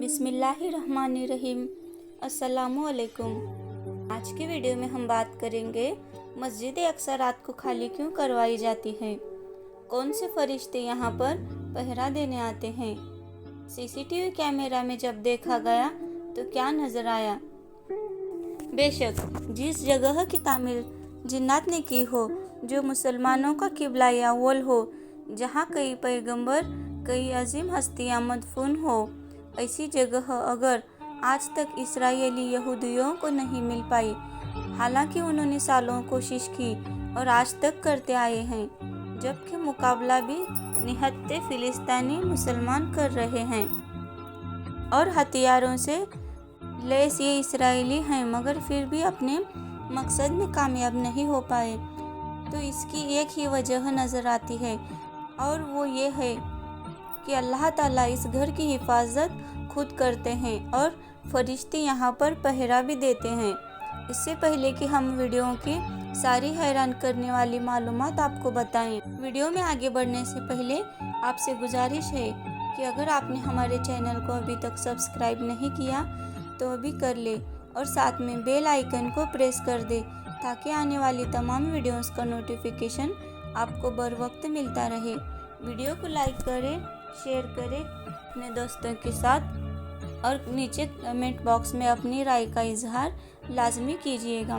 बिस्मिल्लाहिर्रहमानिर्रहीम। अस्सलामुअलैकुम। आज की वीडियो में हम बात करेंगे मस्जिद अक्सा रात को खाली क्यों करवाई जाती है, कौन से फरिश्ते यहाँ पर पहरा देने आते हैं, सीसीटीवी कैमरा में जब देखा गया तो क्या नजर आया। बेशक जिस जगह की तामीर जिन्नात ने की हो, जो मुसलमानों का किबला अव्वल हो, जहाँ कई पैगंबर कई अजीम हस्तियाँ मदफून हो, ऐसी जगह अगर आज तक इस्राएली यहूदियों को नहीं मिल पाई, हालांकि उन्होंने सालों कोशिश की और आज तक करते आए हैं, जबकि मुकाबला भी निहत्ते फिलिस्तीनी मुसलमान कर रहे हैं और हथियारों से लैस ये इस्राएली हैं, मगर फिर भी अपने मकसद में कामयाब नहीं हो पाए। तो इसकी एक ही वजह नज़र आती है और वो ये है कि अल्लाह ताला इस घर की हिफाजत खुद करते हैं और फरिश्ते यहाँ पर पहरा भी देते हैं। इससे पहले कि हम वीडियो की सारी हैरान करने वाली मालूमात आपको बताएं, वीडियो में आगे बढ़ने से पहले आपसे गुजारिश है कि अगर आपने हमारे चैनल को अभी तक सब्सक्राइब नहीं किया तो अभी कर ले और साथ में बेल आइकन को प्रेस कर दे, ताकि आने वाली तमाम वीडियोस का नोटिफिकेशन आपको बर वक्त मिलता रहे। वीडियो को लाइक करें, शेयर करें अपने दोस्तों के साथ और नीचे कमेंट बॉक्स में अपनी राय का इजहार लाजमी कीजिएगा।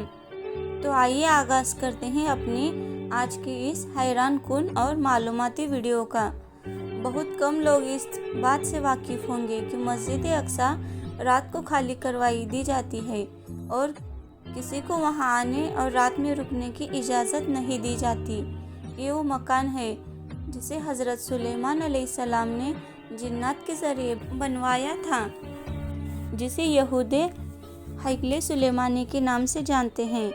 तो आइए आगाज़ करते हैं अपनी आज की इस हैरान कुन और मालूमाती वीडियो का। बहुत कम लोग इस बात से वाकिफ़ होंगे कि मस्जिद अक्सा रात को खाली करवाई दी जाती है और किसी को वहां आने और रात में रुकने की इजाज़त नहीं दी जाती। ये वो मकान है जिसे हज़रत सुलेमान अलैहिस्सलाम ने जिन्नात के ज़रिए बनवाया था, जिसे यहूदे हैकले सुलेमानी के नाम से जानते हैं।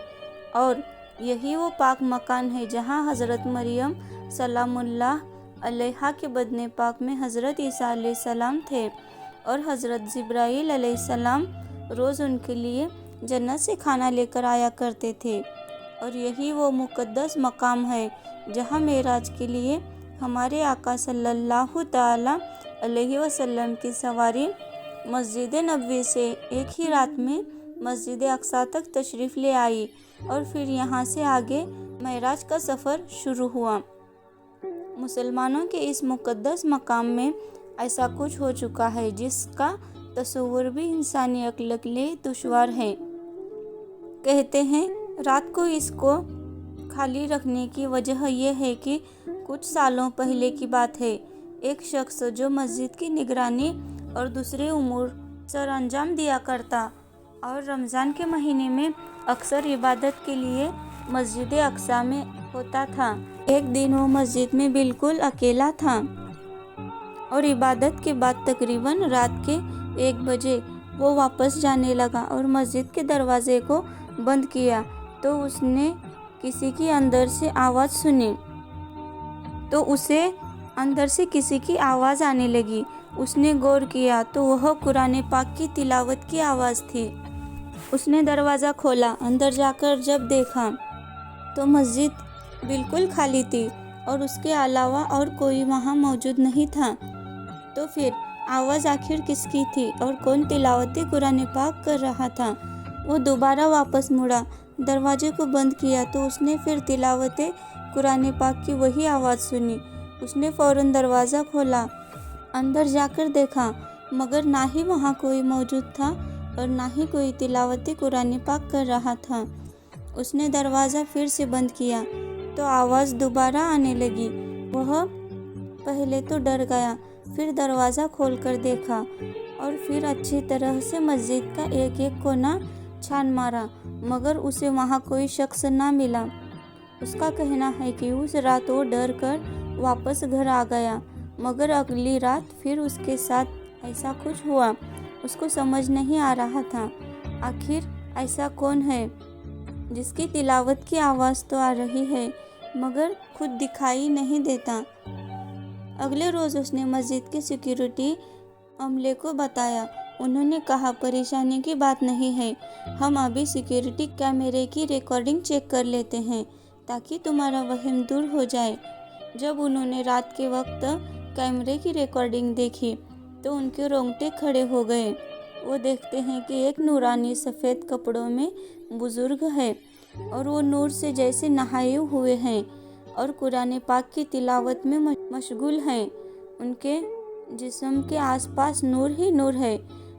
और यही वो पाक मकान है जहां हज़रत मरियम सलामुल्लाह अलैहा के बदने पाक में हज़रत ईसा अलैहिस्सलाम थे और हज़रत जिब्राईल अलैहिस्सलाम रोज़ उनके लिए जन्नत से खाना लेकर आया करते थे। और यही वो मुक़द्दस मकाम है जहां मेराज के लिए हमारे आका सल्लल्लाहु ताला अलैहि वसल्लम की सवारी मस्जिद नबवी से एक ही रात में मस्जिद अक्सा तक तशरीफ़ ले आई और फिर यहाँ से आगे मेराज का सफ़र शुरू हुआ। मुसलमानों के इस मुक़द्दस मकाम में ऐसा कुछ हो चुका है जिसका तस्वुर भी इंसानी अक्ल के लिए दुश्वार है। कहते हैं रात को इसको खाली रखने की वजह यह है कि कुछ सालों पहले की बात है, एक शख्स जो मस्जिद की निगरानी और दूसरे उमूर सर अंजाम दिया करता और रमज़ान के महीने में अक्सर इबादत के लिए मस्जिद अक्सा में होता था। एक दिन वो मस्जिद में बिल्कुल अकेला था और इबादत के बाद तकरीबन रात के 1 बजे वो वापस जाने लगा और मस्जिद के दरवाजे को बंद किया तो उसने किसी की अंदर से आवाज़ सुनी। तो उसे अंदर से किसी की आवाज़ आने लगी। उसने गौर किया तो वह कुरान पाक की तिलावत की आवाज़ थी। उसने दरवाज़ा खोला, अंदर जाकर जब देखा तो मस्जिद बिल्कुल खाली थी और उसके अलावा और कोई वहाँ मौजूद नहीं था। तो फिर आवाज़ आखिर किसकी थी और कौन तिलावत कुरान पाक कर रहा था? वो दोबारा वापस मुड़ा, दरवाजे को बंद किया तो उसने फिर तिलावत कुरान पाक की वही आवाज़ सुनी। उसने फ़ौरन दरवाज़ा खोला, अंदर जाकर देखा, मगर ना ही वहाँ कोई मौजूद था और ना ही कोई तिलावत कुरान पाक कर रहा था। उसने दरवाज़ा फिर से बंद किया तो आवाज़ दोबारा आने लगी। वह पहले तो डर गया, फिर दरवाज़ा खोलकर देखा और फिर अच्छी तरह से मस्जिद का एक एक कोना छान मारा, मगर उसे वहाँ कोई शख्स ना मिला। उसका कहना है कि उस रात वो डर कर वापस घर आ गया, मगर अगली रात फिर उसके साथ ऐसा कुछ हुआ। उसको समझ नहीं आ रहा था आखिर ऐसा कौन है जिसकी तिलावत की आवाज़ तो आ रही है मगर खुद दिखाई नहीं देता। अगले रोज़ उसने मस्जिद के सिक्योरिटी अमले को बताया। उन्होंने कहा परेशानी की बात नहीं है, हम अभी सिक्योरिटी कैमरे की रिकॉर्डिंग चेक कर लेते हैं ताकि तुम्हारा वहम दूर हो जाए। जब उन्होंने रात के वक्त कैमरे की रिकॉर्डिंग देखी तो उनके रोंगटे खड़े हो गए। वो देखते हैं कि एक नूरानी सफ़ेद कपड़ों में बुजुर्ग है और वो नूर से जैसे नहाए हुए हैं और कुरान पाक की तिलावत में मशगूल हैं। उनके जिस्म के आसपास नूर ही नूर है,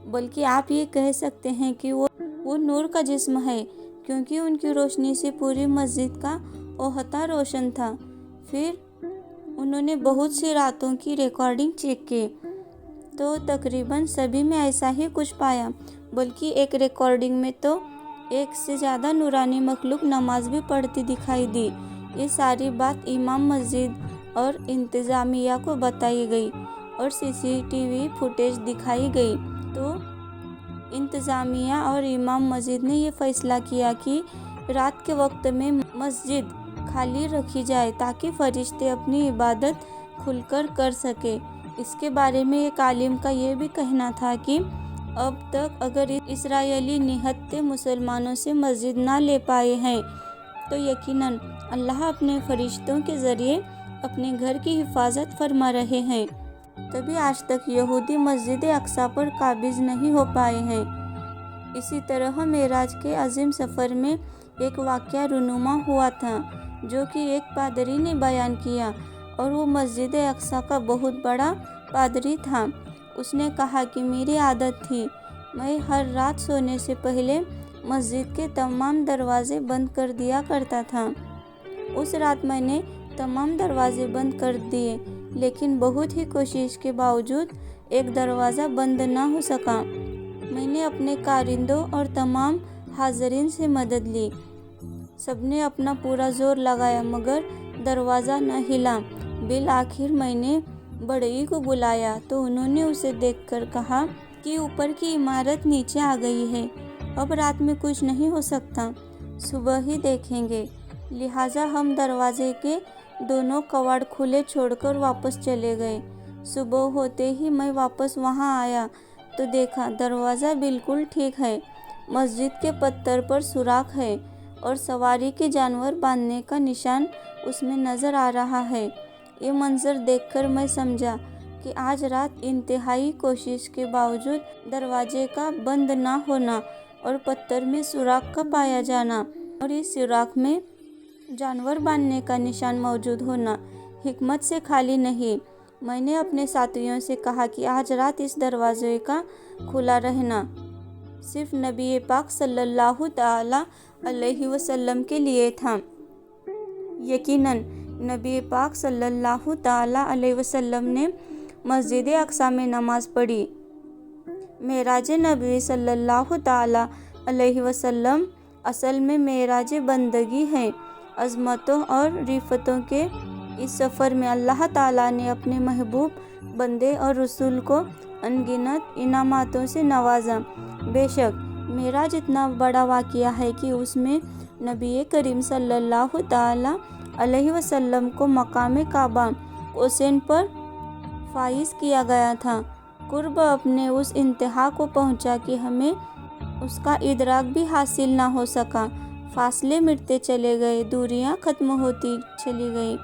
बल्कि आप ये कह सकते हैं कि वो नूर का जिस्म है, क्योंकि उनकी रोशनी से पूरी मस्जिद का ओहता रोशन था। फिर उन्होंने बहुत सी रातों की रिकॉर्डिंग चेक की तो तकरीबन सभी में ऐसा ही कुछ पाया, बल्कि एक रिकॉर्डिंग में तो एक से ज़्यादा नूरानी मखलूक नमाज भी पढ़ती दिखाई दी। ये सारी बात इमाम मस्जिद और इंतज़ामिया को बताई गई और सीसीटीवी फुटेज दिखाई गई। तो इंतज़ामिया और इमाम मस्जिद ने यह फैसला किया कि रात के वक्त में मस्जिद खाली रखी जाए ताकि फरिश्ते अपनी इबादत खुलकर कर सके। इसके बारे में एक आलिम का ये भी कहना था कि अब तक अगर इस्राएली निहत्थे मुसलमानों से मस्जिद ना ले पाए हैं तो यकीनन अल्लाह अपने फरिश्तों के ज़रिए अपने घर की हिफाजत फरमा रहे हैं। तभी आज तक यहूदी मस्जिद अक्सा पर काबिज नहीं हो पाए हैं। इसी तरह मेराज के अजीम सफ़र में एक वाक़या रुनुमा हुआ था जो कि एक पादरी ने बयान किया, और वो मस्जिद अक्सा का बहुत बड़ा पादरी था। उसने कहा कि मेरी आदत थी, मैं हर रात सोने से पहले मस्जिद के तमाम दरवाजे बंद कर दिया करता था। उस रात मैंने तमाम दरवाजे बंद कर दिए, लेकिन बहुत ही कोशिश के बावजूद एक दरवाज़ा बंद ना हो सका। मैंने अपने कारिंदों और तमाम हाज़रीन से मदद ली। सबने अपना पूरा जोर लगाया मगर दरवाज़ा न हिला। बिल आखिर मैंने बढ़ई को बुलाया तो उन्होंने उसे देखकर कहा कि ऊपर की इमारत नीचे आ गई है, अब रात में कुछ नहीं हो सकता, सुबह ही देखेंगे। लिहाजा हम दरवाजे के दोनों कवाड़ खुले छोड़कर वापस चले गए। सुबह होते ही मैं वापस वहां आया तो देखा दरवाज़ा बिल्कुल ठीक है, मस्जिद के पत्थर पर सुराख है और सवारी के जानवर बांधने का निशान उसमें नज़र आ रहा है। ये मंजर देखकर मैं समझा कि आज रात इंतहाई कोशिश के बावजूद दरवाजे का बंद ना होना और पत्थर में सुराख का पाया जाना और इस सुराख में जानवर बांधने का निशान मौजूद होना हिकमत से खाली नहीं। मैंने अपने साथियों से कहा कि आज रात इस दरवाजे का खुला रहना सिर्फ नबी पाक सल्लल्लाहु ताला अलैहि वसल्लम के लिए था। यकीनन नबी पाक सल्लल्लाहु ताला अलैहि वसल्लम ने मस्जिद अक्सा में नमाज पढ़ी। मेराज नबी सल्लल्लाहु ताला अलैहि वसल्लम असल में मेराज बंदगी है। अज़मतों और रिफ़तों के इस सफ़र में अल्लाह ताला ने अपने महबूब बंदे और रसूल को अनगिनत इनामातों से नवाजा। बेशक मेराज इतना बड़ा वाक़या है कि उसमें नबी करीम सल्लल्लाहु ताला अलैहि वसल्लम को मकाम काबा हुसैन पर फाइज किया गया था। कुर्ब अपने उस इंतहा को पहुंचा कि हमें उसका इदराक भी हासिल ना हो सका। फासले मिटते चले गए, दूरियां ख़त्म होती चली गई,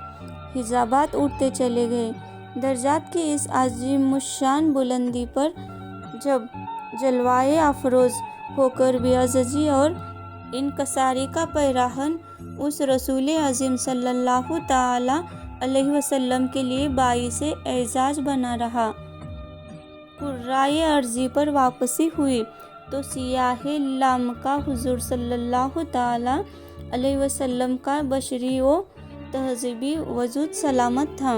हिजाबात उठते चले गए। दर्जात की इस आज़िमुश्शान बुलंदी पर जब जलवाए अफरोज़ होकर भी अज़जी और इनकसारी का पैराहन उस रसूल अज़ीम सल्लल्लाहु ताला अलैहि वसल्लम के लिए बाइसे एजाज बना रहा। कुर्राए अर्ज़ी पर वापसी हुई तो सियाहे लामका हुज़ूर सल्लल्लाहु ताला अलैहि वसल्लम का बशरी व तहज़ीबी वजूद सलामत था।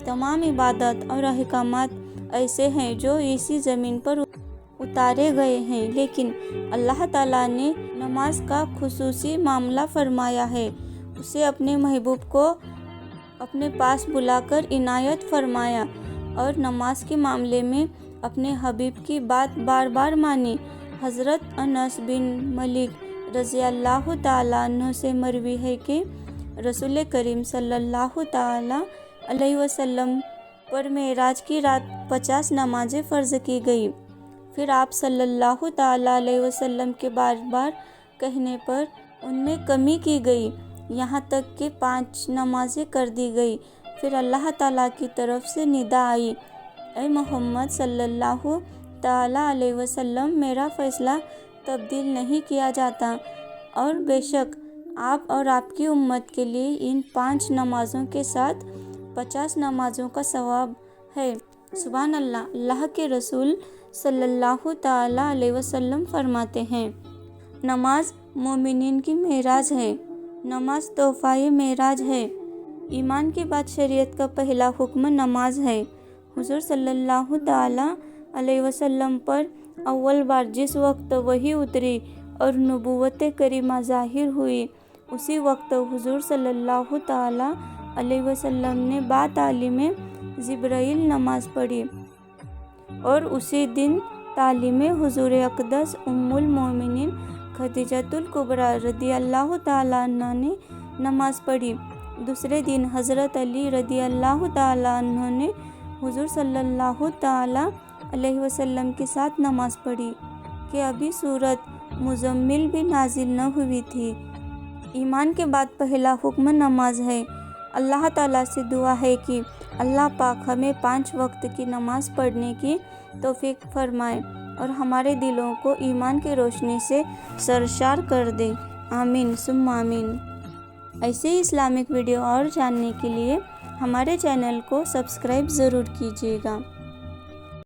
तमाम इबादत और अहकामात ऐसे हैं जो इसी ज़मीन पर उतारे गए हैं, लेकिन अल्लाह ताला ने नमाज का खुसूसी मामला फरमाया है। उसे अपने महबूब को अपने पास बुलाकर इनायत फरमाया और नमाज के मामले में अपने हबीब की बात बार बार मानी। हज़रत अनस बिन मलिक रज़ी अल्लाह ताला अन्हु से मरवी है कि रसूल करीम सल्लल्लाहु ताला अलैहि वसल्लम पर मेराज की रात 50 नमाजें फ़र्ज़ की गई। फिर आप सल्लल्लाहु ताला अलैहि वसल्लम के बार बार कहने पर उनमें कमी की गई, यहाँ तक कि 5 नमाजें कर दी गई। फिर अल्लाह ताला की तरफ से निदा आई اے محمد صلی اللہ تعالیٰ علیہ وسلم، میرا فیصلہ تبدیل نہیں کیا جاتا، اور بے شک آپ اور آپ کی امت کے لیے ان 5 نمازوں کے ساتھ 50 نمازوں کا ثواب ہے۔ سبحان اللہ۔ اللہ کے رسول صلی اللہ تعالیٰ علیہ وسلم فرماتے ہیں، نماز مومنین کی معراج ہے، نماز تحفہ معراج ہے۔ ایمان کے بعد شریعت کا پہلا حکم نماز ہے۔ حضور صلی اللہ تعالیٰ علیہ وسلم پر اول بار جس وقت وحی اتری اور نبوت کریمہ ظاہر ہوئی، اسی وقت حضور صلی اللہ تعالیٰ علیہ وسلم نے بتعلیم جبرائیل نماز پڑھی، اور اسی دن تعلیم حضور اقدس ام المومنین خدیجۃ الکبریٰ رضی اللہ تعالیٰ عنہ نے نماز پڑھی۔ دوسرے دن حضرت علی رضی اللہ تعالیٰ عنہ نے حضور صلی اللہ تعالیٰ علیہ وسلم کے ساتھ نماز پڑھی کہ ابھی سورت مزمل بھی نازل نہ ہوئی تھی۔ ایمان کے بعد پہلا حکم نماز ہے۔ اللہ تعالیٰ سے دعا ہے کہ اللہ پاک ہمیں 5 وقت کی نماز پڑھنے کی توفیق فرمائے اور ہمارے دلوں کو ایمان کی روشنی سے سرشار کر دے۔ آمین ثم آمین۔ ایسے ہی اسلامک ویڈیو اور جاننے کے لیے ہمارے چینل کو سبسکرائب ضرور کیجیے گا۔